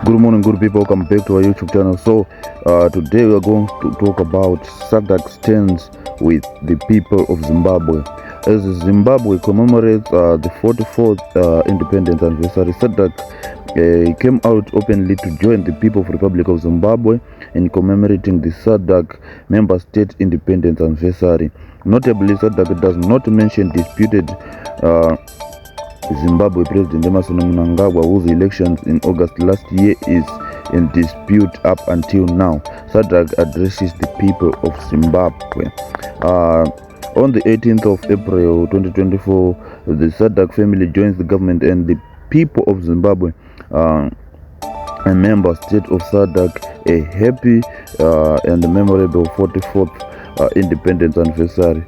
Good morning, good people. Welcome back to our YouTube channel. So today we are going to talk about SADC stands with the people of Zimbabwe. As Zimbabwe commemorates the 44th independence anniversary, SADC came out openly to join the people of Republic of Zimbabwe in commemorating the SADC member state independence anniversary. Notably, SADC does not mention disputed Zimbabwe President Emerson Mnangagwa, whose elections in August last year is in dispute up until now. SADC addresses the people of Zimbabwe. On the 18th of April 2024, the SADC family joins the government and the people of Zimbabwe, a member state of SADC, a happy and memorable 44th independence anniversary.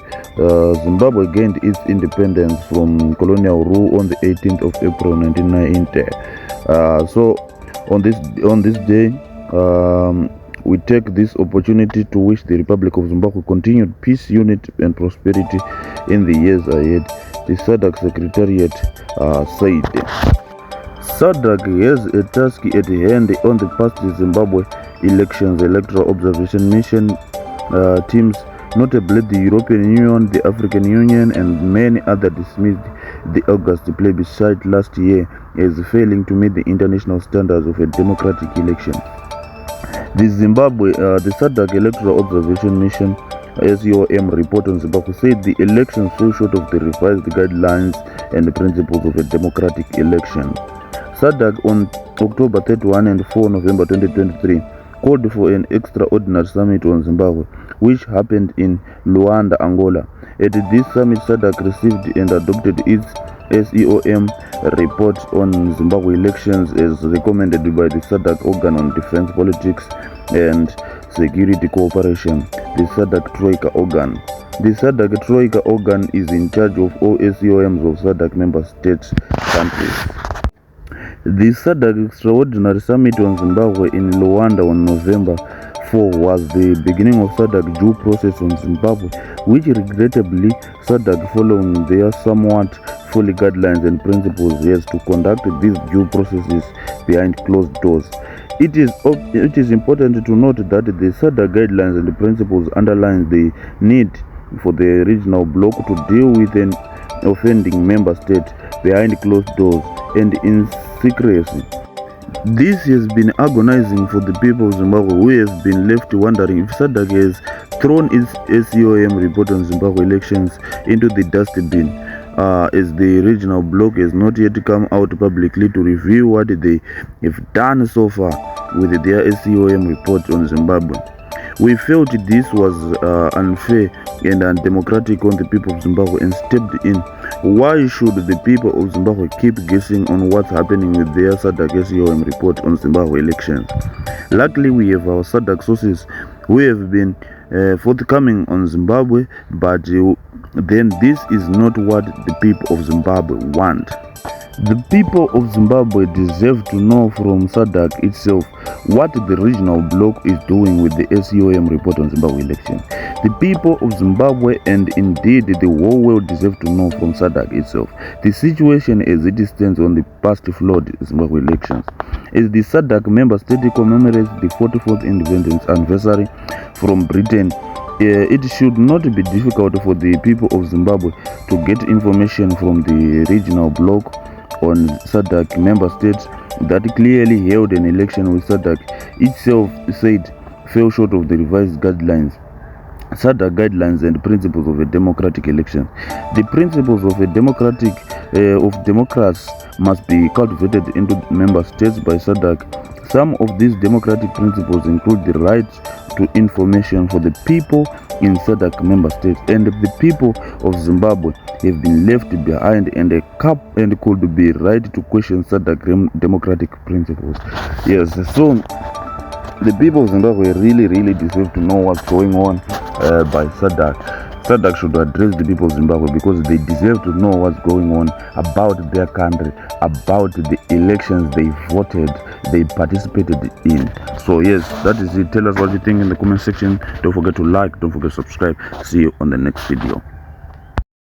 Zimbabwe gained its independence from colonial rule on the 18th of April 1990. So on this day, we take this opportunity to wish the Republic of Zimbabwe continued peace, unity, and prosperity in the years ahead. The SADC Secretariat said. SADC has a task at hand on the past Zimbabwe elections. Electoral observation mission teams, notably the European Union, the African Union, and many others, dismissed the August plebiscite last year as failing to meet the international standards of a democratic election. The SADC Electoral Observation Mission (SOM) report on Zimbabwe said the elections fell short of the revised guidelines and principles of a democratic election. SADC on October 31 and 4 November 2023 called for an extraordinary summit on Zimbabwe, which happened in Luanda, Angola. At this summit, SADC received and adopted its SEOM report on Zimbabwe elections as recommended by the SADC organ on defense politics and security cooperation, the SADC Troika organ. The SADC Troika organ is in charge of all SEOMs of SADC member states countries. The SADC Extraordinary Summit on Zimbabwe in Luanda on November 4 was the beginning of SADC due process on Zimbabwe, which regrettably SADC, following their somewhat fully guidelines and principles, has to conduct these due processes behind closed doors. It is important to note that the SADC guidelines and principles underline the need for the regional bloc to deal with an offending member state behind closed doors and in secrecy. This has been agonizing for the people of Zimbabwe, who have been left wondering if SADC has thrown its SEOM report on Zimbabwe elections into the dustbin, as the regional bloc has not yet come out publicly to review what they have done so far with their SEOM report on Zimbabwe. We felt this was unfair and undemocratic on the people of Zimbabwe and stepped in. Why should the people of Zimbabwe keep guessing on what's happening with their SADC SEOM report on Zimbabwe elections? Luckily, we have our SADC sources who have been forthcoming on Zimbabwe, but then this is not what the people of Zimbabwe want. The people of Zimbabwe deserve to know from SADC itself what the regional bloc is doing with the SEOM report on Zimbabwe elections. The people of Zimbabwe and indeed the whole world deserve to know from SADC itself the situation as it stands on the past flawed Zimbabwe elections. As the SADC member state commemorates the 44th independence anniversary from Britain, it should not be difficult for the people of Zimbabwe to get information from the regional bloc on SADC member states that clearly held an election with SADC itself said fell short of the revised guidelines, SADC guidelines and principles of a democratic election. The principles of democrats must be cultivated into member states by SADC. Some of these democratic principles include the right to information for the people in SADC member states, and the people of Zimbabwe have been left behind and could be right to question SADC democratic principles. Yes, so the people of Zimbabwe really deserve to know what's going on by SADC. SADC should address the people of Zimbabwe because they deserve to know what's going on about their country, about the elections they voted, they participated in. So yes, that is it. Tell us what you think in the comment section. Don't forget to like, don't forget to subscribe. See you on the next video.